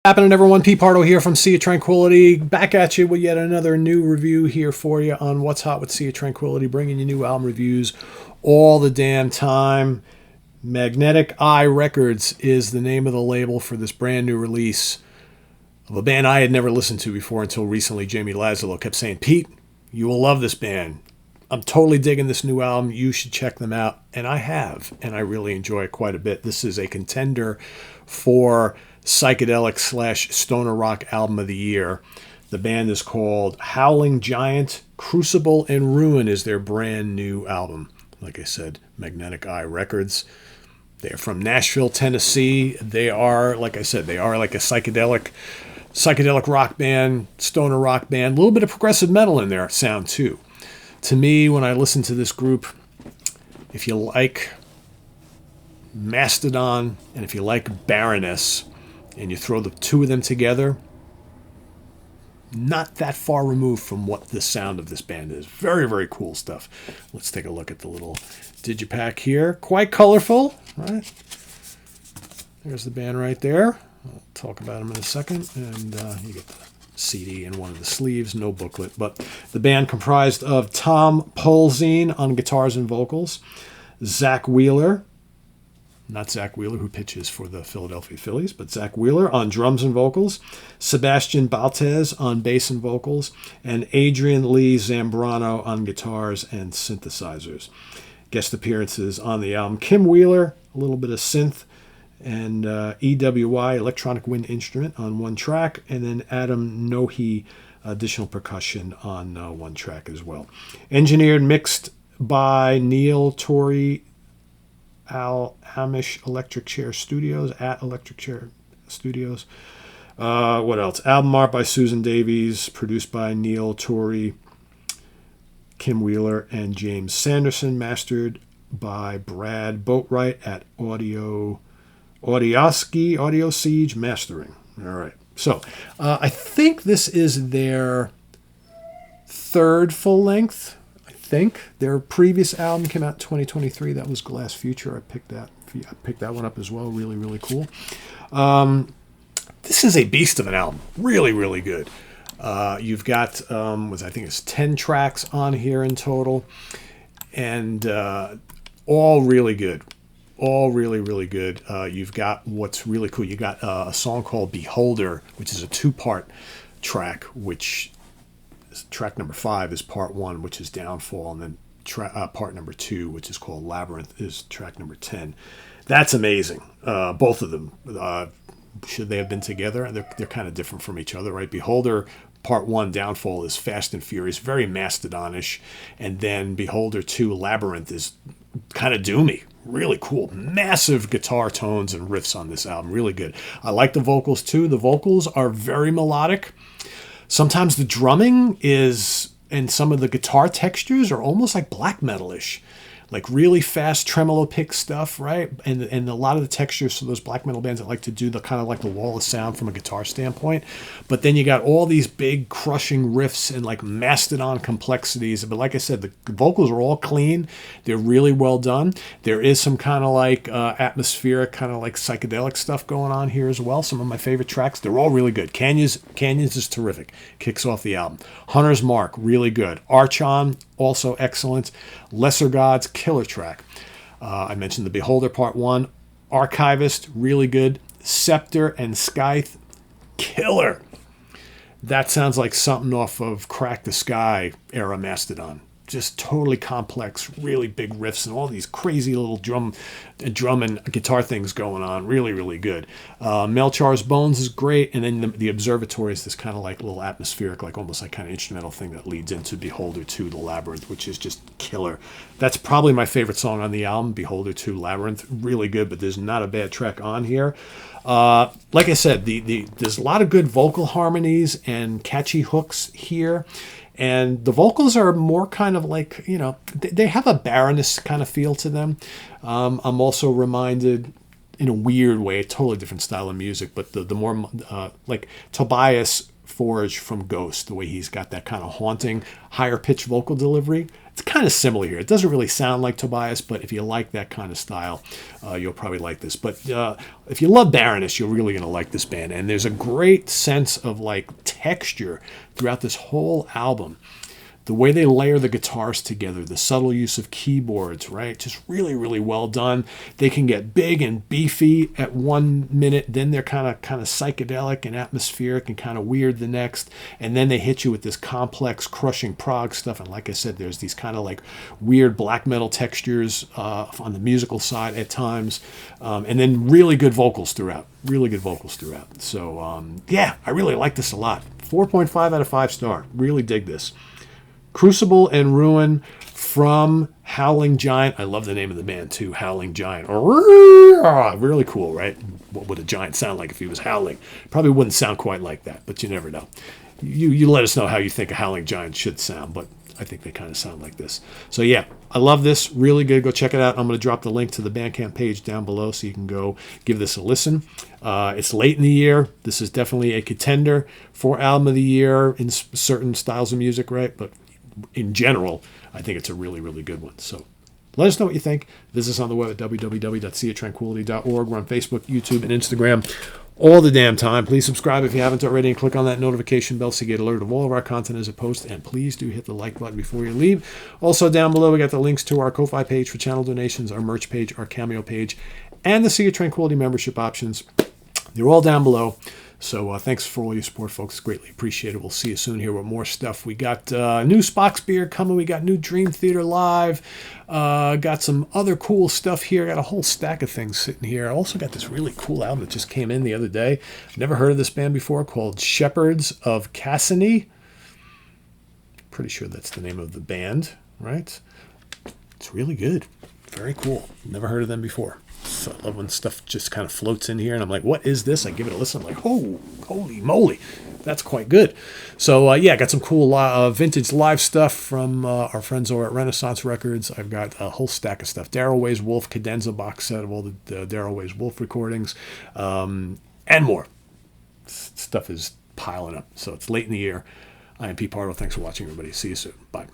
Happening, everyone? Pete Pardo here from Sea of Tranquility, back at you with yet another new review here for you on What's Hot with Sea of Tranquility, bringing you new album reviews all the damn time. Magnetic Eye Records is the name of the label for this brand new release of a band I had never listened to before until recently. Jamie Lazaro kept saying, "Pete, you will love this band. I'm totally digging this new album. You should check them out." And I have, and I really enjoy it quite a bit. This is a contender for psychedelic / stoner rock album of the year. The band is called Howling Giant Crucible Ruin is their brand new album. Like I said, Magnetic Eye Records. They're from Nashville, Tennessee. They are, like I said, they are like a psychedelic rock band, stoner rock band, a little bit of progressive metal in their sound too. To me, when I listen to this group, if you like Mastodon and if you like Baroness, and you throw the two of them together, not that far removed from what the sound of this band is. Very, very cool stuff. Let's take a look at the little digipack here. Quite colorful, right? There's the band right there. I'll talk about them in a second. And you get the CD in one of the sleeves, no booklet. But the band comprised of Tom Polzine on guitars and vocals, Zach Wheeler, not Zach Wheeler, who pitches for the Philadelphia Phillies, but Zach Wheeler on drums and vocals, Sebastian Baltez on bass and vocals, and Adrian Lee Zambrano on guitars and synthesizers. Guest appearances on the album: Kim Wheeler, a little bit of synth, and EWI, electronic wind instrument, on one track, and then Adam Nohe, additional percussion on one track as well. Engineered, mixed by Neil Torrey, Amish Electric Chair Studios, at Electric Chair Studios. What else? Album art by Susan Davies, produced by Neil Torrey, Kim Wheeler, and James Sanderson, mastered by Brad Boatwright at Audio Siege Mastering. All right. So I think this is their third full length. Their previous album came out in 2023. That was Glass Future. I picked that one up as well. Really, really cool. This is a beast of an album. Really, really good. You've got, I think it's 10 tracks on here in total, and all really good. All really, really good. You've got what's really cool. You got a song called Beholder, which is a 2-part track, which track number 5 is part 1, which is Downfall, and then part number 2, which is called Labyrinth, is track number 10. That's amazing. Both of them. Should they have been together? They're kind of different from each other, right? Beholder, part 1, Downfall, is fast and furious, very Mastodonish, and then Beholder 2, Labyrinth, is kind of doomy. Really cool. Massive guitar tones and riffs on this album. Really good. I like the vocals too. The vocals are very melodic. Sometimes the drumming is, and some of the guitar textures are almost like black metal-ish, like really fast tremolo pick stuff, right? And a lot of the textures for those black metal bands that like to do the kind of like the wall of sound from a guitar standpoint. But then you got all these big crushing riffs and like Mastodon complexities. But like I said, the vocals are all clean. They're really well done. There is some kind of like atmospheric, kind of like psychedelic stuff going on here as well. Some of my favorite tracks. They're all really good. Canyons is terrific. Kicks off the album. Hunter's Mark, really good. Archon, also excellent. Lesser Gods, killer track. I mentioned the Beholder part 1. Archivist, really good. Scepter and Scythe, killer. That sounds like something off of Crack the Sky era Mastodon. Just totally complex, really big riffs and all these crazy little drum and guitar things going on. Really, really good. Melchar's Bones is great. And then the Observatory is this kind of like little atmospheric, like almost like kind of instrumental thing that leads into Beholder 2, The Labyrinth, which is just killer. That's probably my favorite song on the album, Beholder 2, Labyrinth. Really good, but there's not a bad track on here. Like I said, there's a lot of good vocal harmonies and catchy hooks here. And the vocals are more kind of like, they have a Baroness kind of feel to them. I'm also reminded, in a weird way, a totally different style of music, but the more like Tobias Forge from Ghost, the way he's got that kind of haunting, higher pitched vocal delivery. It's kind of similar here. It doesn't really sound like Tobias, but if you like that kind of style, you'll probably like this. But if you love Baroness, you're really going to like this band. And there's a great sense of like texture throughout this whole album. The way they layer the guitars together, the subtle use of keyboards, right? Just really, really well done. They can get big and beefy at 1 minute, then they're kind of psychedelic and atmospheric and kind of weird the next, and then they hit you with this complex, crushing prog stuff. And like I said, there's these kind of like weird black metal textures on the musical side at times, and then really good vocals throughout. Really good vocals throughout. So yeah, I really like this a lot. 4.5 out of 5 star. Really dig this. Crucible and Ruin from Howling Giant. I love the name of the band too, Howling Giant. Really cool, right? What would a giant sound like if he was howling? Probably wouldn't sound quite like that, but you never know. You let us know how you think a Howling Giant should sound, but I think they kind of sound like this. So yeah, I love this. Really good. Go check it out. I'm going to drop the link to the Bandcamp page down below so you can go give this a listen. It's late in the year. This is definitely a contender for Album of the Year in certain styles of music, right? But in general, I think it's a really, really good one. So let us know what you think. Visit us on the web at www.seaoftranquility.org. We're on Facebook, YouTube, and Instagram all the damn time. Please subscribe if you haven't already and click on that notification bell so you get alerted of all of our content as it posts. And please do hit the like button before you leave. Also down below, we got the links to our Ko-Fi page for channel donations, our merch page, our Cameo page, and the Sea of Tranquility membership options. They're all down below. So thanks for all your support, folks. Greatly appreciated. We'll see you soon here with more stuff. We got new Spock's beer coming. We got new Dream Theater Live. Got some other cool stuff here. Got a whole stack of things sitting here. I also got this really cool album that just came in the other day. Never heard of this band before, called Shepherds of Cassini. Pretty sure that's the name of the band, right? It's really good. Very cool. Never heard of them before. So I love when stuff just kind of floats in here, and I'm like, what is this? I give it a listen. I'm like, oh, holy moly, that's quite good. So, yeah, got some cool vintage live stuff from our friends over at Renaissance Records. I've got a whole stack of stuff. Daryl Weigh's Wolf cadenza box set of all the Daryl Weigh's Wolf recordings, and more. Stuff is piling up. So it's late in the year. I am Pete Pardo. Thanks for watching, everybody. See you soon. Bye.